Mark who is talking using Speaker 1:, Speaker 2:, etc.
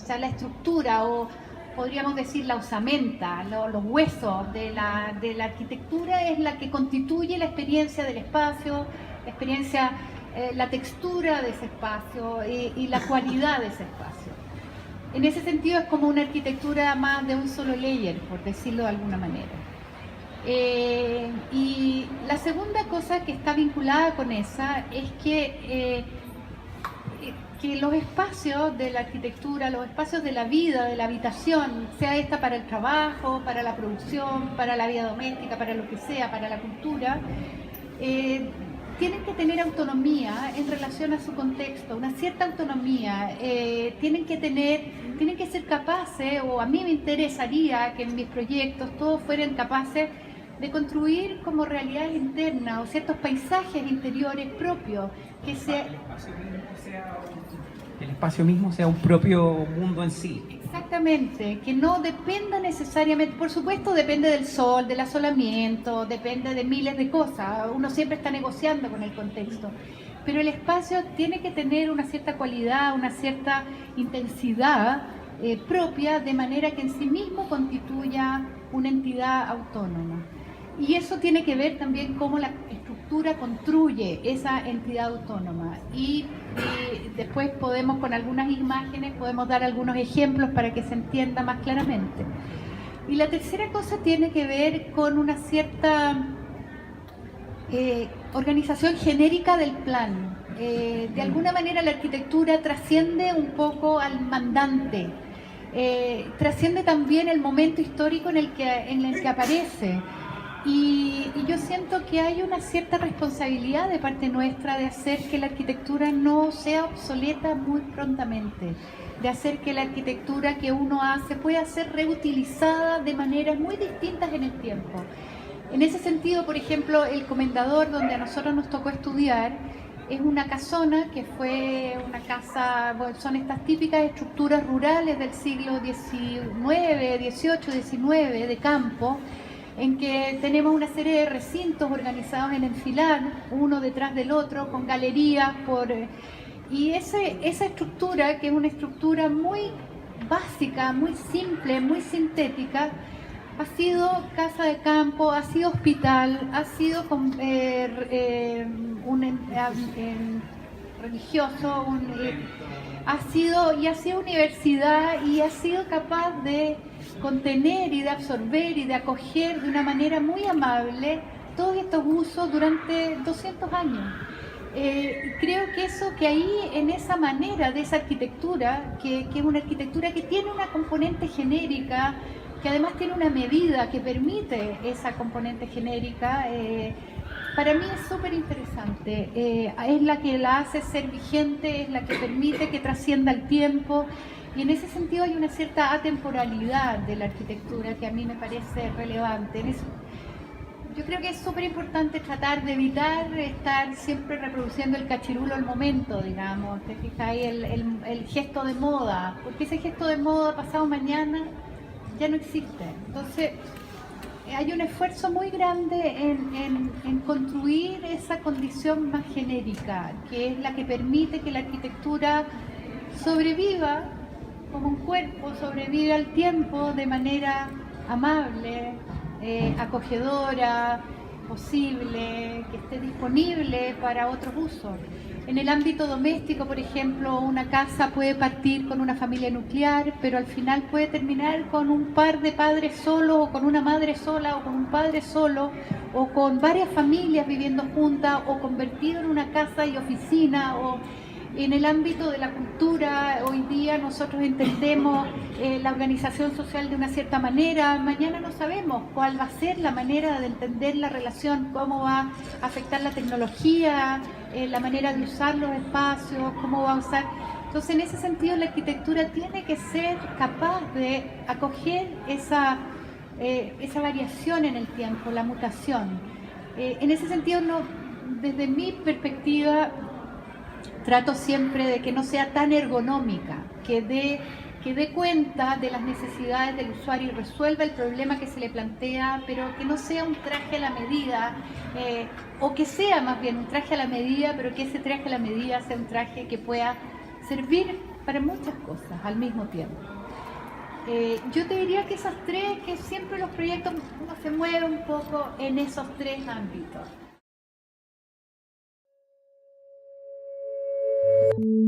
Speaker 1: sea, la estructura o podríamos decir la osamenta, los huesos de la arquitectura es la que constituye la experiencia del espacio, la experiencia, la textura de ese espacio y la cualidad de ese espacio. En ese sentido es como una arquitectura más de un solo layer, por decirlo de alguna manera. Y la segunda cosa que está vinculada con esa es que los espacios de la arquitectura, los espacios de la vida, de la habitación, sea esta para el trabajo, para la producción, para la vida doméstica, para lo que sea, para la cultura, tienen que tener autonomía en relación a su contexto, una cierta autonomía, tienen que ser capaces, o a mí me interesaría que en mis proyectos todos fueran capaces de construir como realidades internas o ciertos paisajes interiores propios, que
Speaker 2: el espacio mismo sea un propio mundo en sí.
Speaker 1: Exactamente, que no dependa necesariamente, por supuesto depende del sol, del asolamiento, depende de miles de cosas, uno siempre está negociando con el contexto, pero el espacio tiene que tener una cierta cualidad, una cierta intensidad propia, de manera que en sí mismo constituya una entidad autónoma. Y eso tiene que ver también cómo la estructura construye esa entidad autónoma. Y después podemos, con algunas imágenes, podemos dar algunos ejemplos para que se entienda más claramente. Y la tercera cosa tiene que ver con una cierta organización genérica del plan. De alguna manera la arquitectura trasciende un poco al mandante, trasciende también el momento histórico en el que aparece. Y yo siento que hay una cierta responsabilidad de parte nuestra de hacer que la arquitectura no sea obsoleta muy prontamente, de hacer que la arquitectura que uno hace pueda ser reutilizada de maneras muy distintas en el tiempo. En ese sentido, por ejemplo, el Comendador, donde a nosotros nos tocó estudiar, es una casona que fue una casa, bueno, son estas típicas estructuras rurales del siglo XIX, XVIII, XIX, de campo, en que tenemos una serie de recintos organizados en enfilar, uno detrás del otro, con galerías, y esa estructura, que es una estructura muy básica, muy simple, muy sintética, ha sido casa de campo, ha sido hospital, ha sido religioso, ha sido universidad, y ha sido capaz de contener y de absorber y de acoger de una manera muy amable todos estos usos durante 200 años. Creo que ahí, en esa manera de esa arquitectura, que es una arquitectura que tiene una componente genérica, que además tiene una medida que permite esa componente genérica, para mí es súper interesante. Es la que la hace ser vigente, es la que permite que trascienda el tiempo, y en ese sentido hay una cierta atemporalidad de la arquitectura que a mí me parece relevante. Yo creo que es súper importante tratar de evitar estar siempre reproduciendo el cachirulo al momento, digamos. Te fijas ahí el gesto de moda, porque ese gesto de moda pasado mañana ya no existe. Entonces hay un esfuerzo muy grande en construir esa condición más genérica, que es la que permite que la arquitectura sobreviva como un cuerpo, sobrevive al tiempo de manera amable, acogedora, posible, que esté disponible para otros usos. En el ámbito doméstico, por ejemplo, una casa puede partir con una familia nuclear, pero al final puede terminar con un par de padres solos, o con una madre sola, o con un padre solo, o con varias familias viviendo juntas, o convertido en una casa y oficina. O en el ámbito de la cultura, hoy día nosotros entendemos la organización social de una cierta manera. Mañana no sabemos cuál va a ser la manera de entender la relación, cómo va a afectar la tecnología, la manera de usar los espacios, cómo va a usar. Entonces, en ese sentido, la arquitectura tiene que ser capaz de acoger esa variación en el tiempo, la mutación. En ese sentido, desde mi perspectiva, trato siempre de que no sea tan ergonómica, que dé cuenta de las necesidades del usuario y resuelva el problema que se le plantea, pero que no sea un traje a la medida, o que sea más bien un traje a la medida, pero que ese traje a la medida sea un traje que pueda servir para muchas cosas al mismo tiempo. Yo te diría que esas tres, que siempre los proyectos uno se mueve un poco en esos tres ámbitos.